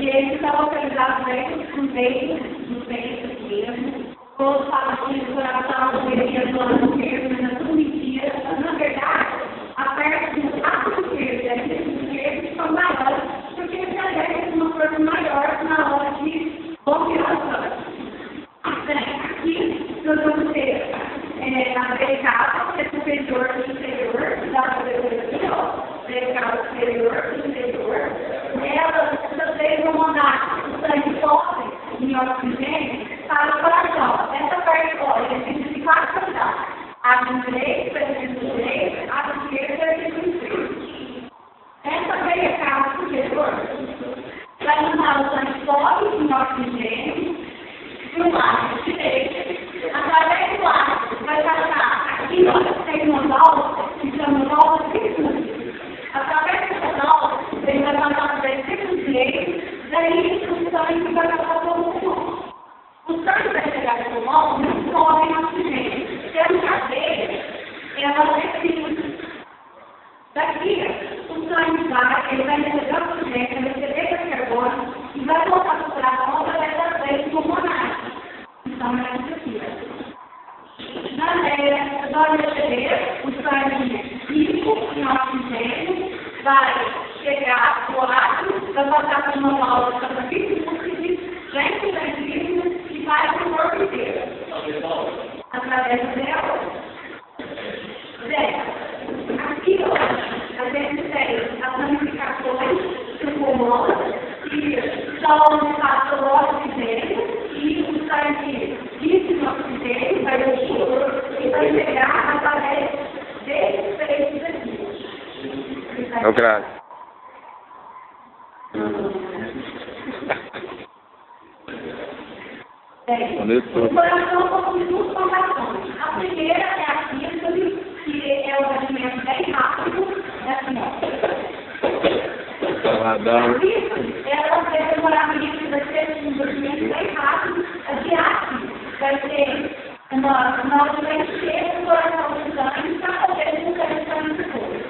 E ele está localizado no meio mesmo. Todos falam que o coração deveria do lado esquerdo, mas é tudo mentira. Na verdade, a perna do lado esquerdo e a esquerda são maiores, porque ele carrega uma força maior na hora de bombeação. Aqui, nós vamos ter a verticada, que é superior e inferior, da verticada superior e inferior. Elas também vão mandar o sangue pobre em oxigênio para o coração. Essa parte pode existir quatro quantidades. A direita, a direita, a esquerda e a esquerda. Essa verticada superior vai mandar o sangue pobre em oxigênio do lado direito, através do lado, vai passar aqui, tem uma válvula que chama válvula circular. Através dessa válvula, ele vai passar para o circuito direito, daí o sangue vai passar para o pulmão. O sangue vai chegar no pulmão, não corre no oxigênio. Pela cadeia, ela precisa. Daqui, o sangue vai, ele vai receber oxigênio, vai receber esse carbono e vai voltar para o coração através das veias pulmonares. Então, é isso aqui. Vai receber o sangue rico em oxigênio, vai chegar ao lado, vai passar por uma válvula que chama ventriculismo e vai para o corpo inteiro. Através dela. Aqui, ó, a gente tem as ramificações do pulmão, que são onde passa o oxigênio e o sangue rico de oxigênio vai descer e vai chegar através desses feitos aqui. É o grave. O coração possui duas contrações. A primeira é a sístole, que é o batimento bem rápido, assim, ó. A sístole, ela vai demorar muito, vai ser um batimento bem rápido. A diástole vai ser uma hora vai encher o coração do sangue para poder buscar o sangue depois.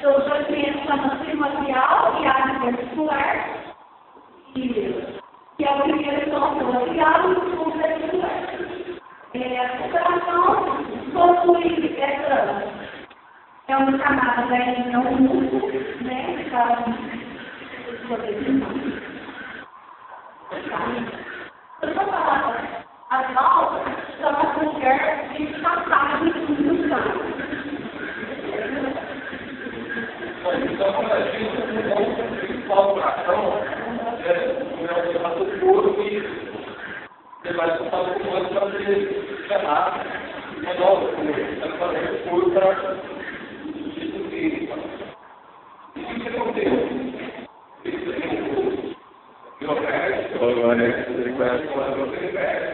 Os batimentos são primordial e arterial que é o primeiro som primordial e o segundo vestibular. O coração possui essa, é uma camada da região músculo, né? Que fala eu vou falar, as válvulas são as mulheres de passagem do sangue. Então, quando a gente não principal coração, você passa o couro e você vai passar o couro para você chamar uma nova couro. Você vai fazer o couro para substituir. E o que aconteceu?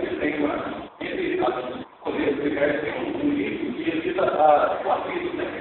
Você tem uma. Ele poder tem um livro que evita a sua vida, né?